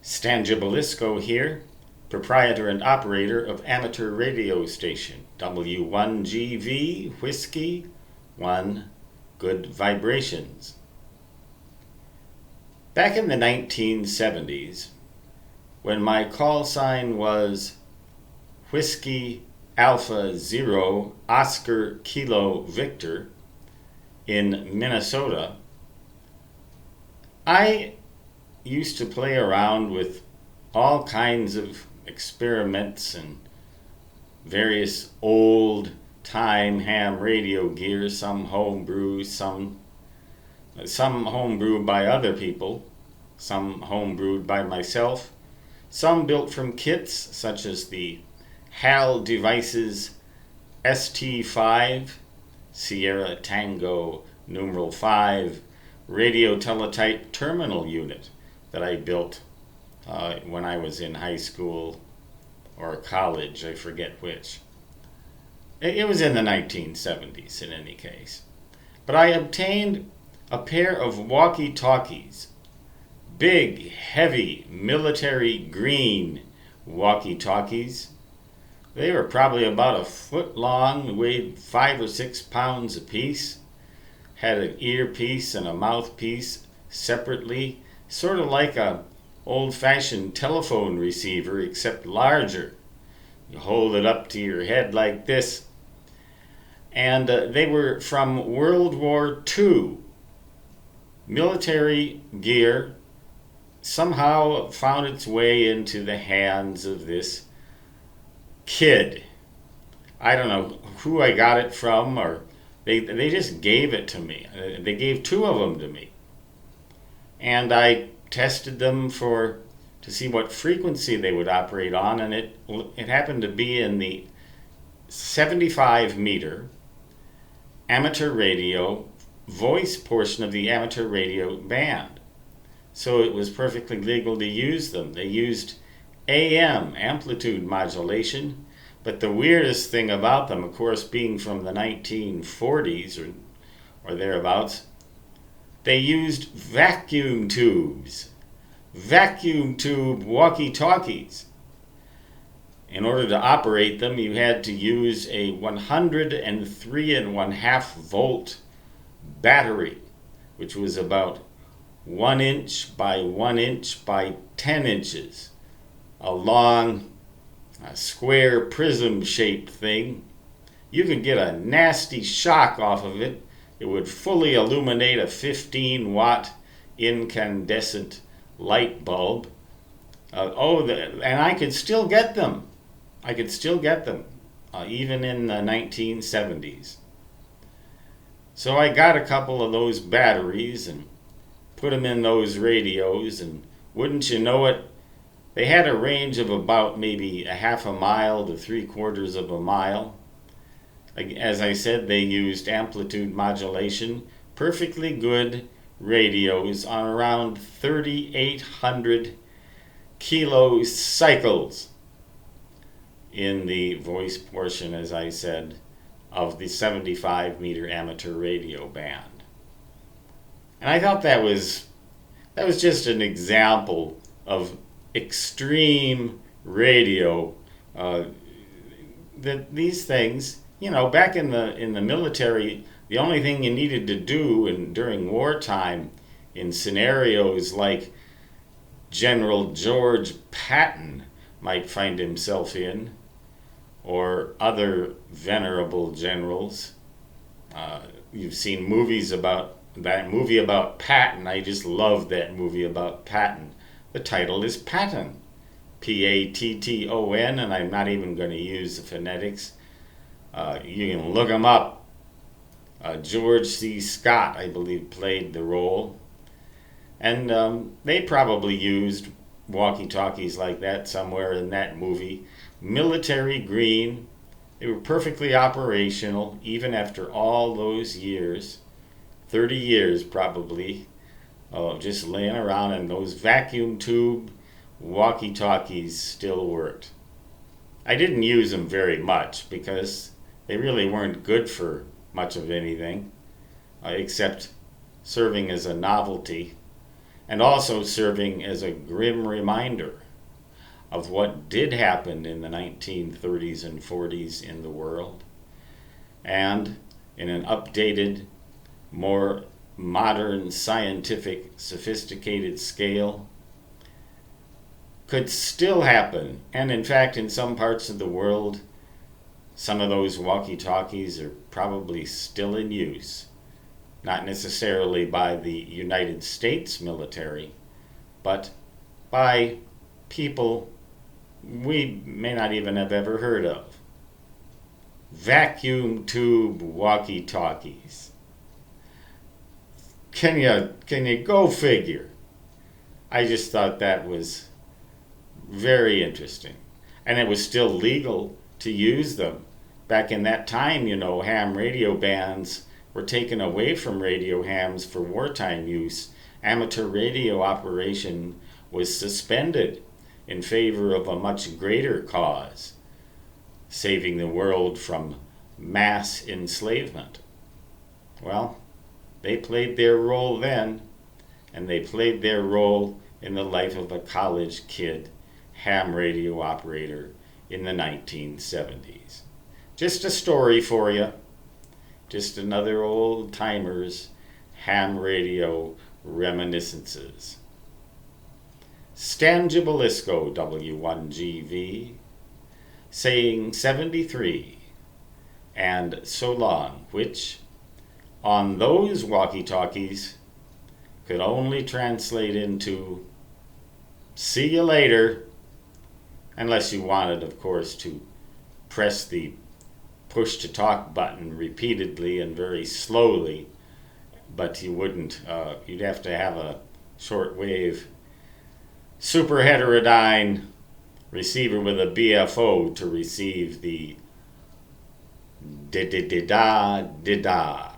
Stangibelisco here, proprietor and operator of amateur radio station W1GV Whiskey 1 Good Vibrations. Back in the 1970s, when my call sign was Whiskey Alpha Zero Oscar Kilo Victor in Minnesota, I used to play around with all kinds of experiments and various old time ham radio gear, some homebrew, some homebrewed by other people, some homebrewed by myself, some built from kits such as the HAL Devices ST5 Sierra Tango numeral 5 radio teletype terminal unit that I built when I was in high school or college, I forget which. It was in the 1970s in any case. But I obtained a pair of walkie-talkies, big, heavy, military green walkie-talkies. They were probably about a foot long, weighed 5 or 6 pounds apiece, had an earpiece and a mouthpiece separately, sort of like a old-fashioned telephone receiver, except larger. You hold it up to your head like this. And they were from World War II. Military gear somehow found its way into the hands of this kid. I don't know who I got it from, or they just gave it to me. They gave 2 of them to me. And I tested them to see what frequency they would operate on, and it happened to be in the 75 meter amateur radio voice portion of the amateur radio band. So it was perfectly legal to use them. They used AM amplitude modulation, but the weirdest thing about them, of course, being from the 1940s or thereabouts, they used vacuum tubes, vacuum tube walkie-talkies. In order to operate them, you had to use a 103.5 volt battery, which was about 1 inch by 1 inch by 10 inches, a long, square prism-shaped thing. You could get a nasty shock off of it. It would fully illuminate a 15-watt incandescent light bulb. And I could still get them. Even in the 1970s. So I got a couple of those batteries and put them in those radios, and wouldn't you know it, they had a range of about maybe a half a mile to 3/4 of a mile. As I said, they used amplitude modulation, perfectly good radios on around 3,800 kilo cycles in the voice portion, as I said, of the 75 meter amateur radio band. And I thought that was just an example of extreme radio. That these things, back in the military, the only thing you needed to do during wartime, in scenarios like General George Patton might find himself in, or other venerable generals. You've seen movies about that movie about Patton. I just love that movie about Patton. The title is Patton, Patton, and I'm not even going to use the phonetics. You can look him up. George C. Scott, I believe, played the role. And they probably used walkie-talkies like that somewhere in that movie. Military green. They were perfectly operational even after all those years. 30 years probably. Just laying around, and those vacuum tube walkie-talkies still worked. I didn't use them very much because they really weren't good for much of anything, except serving as a novelty. and also serving as a grim reminder of what did happen in the 1930s and 40s in the world, and in an updated, more modern, scientific, sophisticated scale, could still happen. And in fact, in some parts of the world, some of those walkie-talkies are probably still in use. Not necessarily by the United States military, but by people we may not even have ever heard of. Vacuum tube walkie-talkies. Can you go figure? I just thought that was very interesting. And it was still legal to use them. Back in that time, ham radio bands were taken away from radio hams for wartime use. Amateur radio operation was suspended in favor of a much greater cause, saving the world from mass enslavement. Well, they played their role then, and they played their role in the life of a college kid ham radio operator in the 1970s. Just a story for you. Just another old timer's ham radio reminiscences. Stan Gibilisco, W1GV, saying 73 and so long, which on those walkie-talkies could only translate into see you later, unless you wanted, of course, to press the push to talk button repeatedly and very slowly, but you wouldn't. You'd have to have a shortwave super heterodyne receiver with a BFO to receive the da-da-da-da-da-da.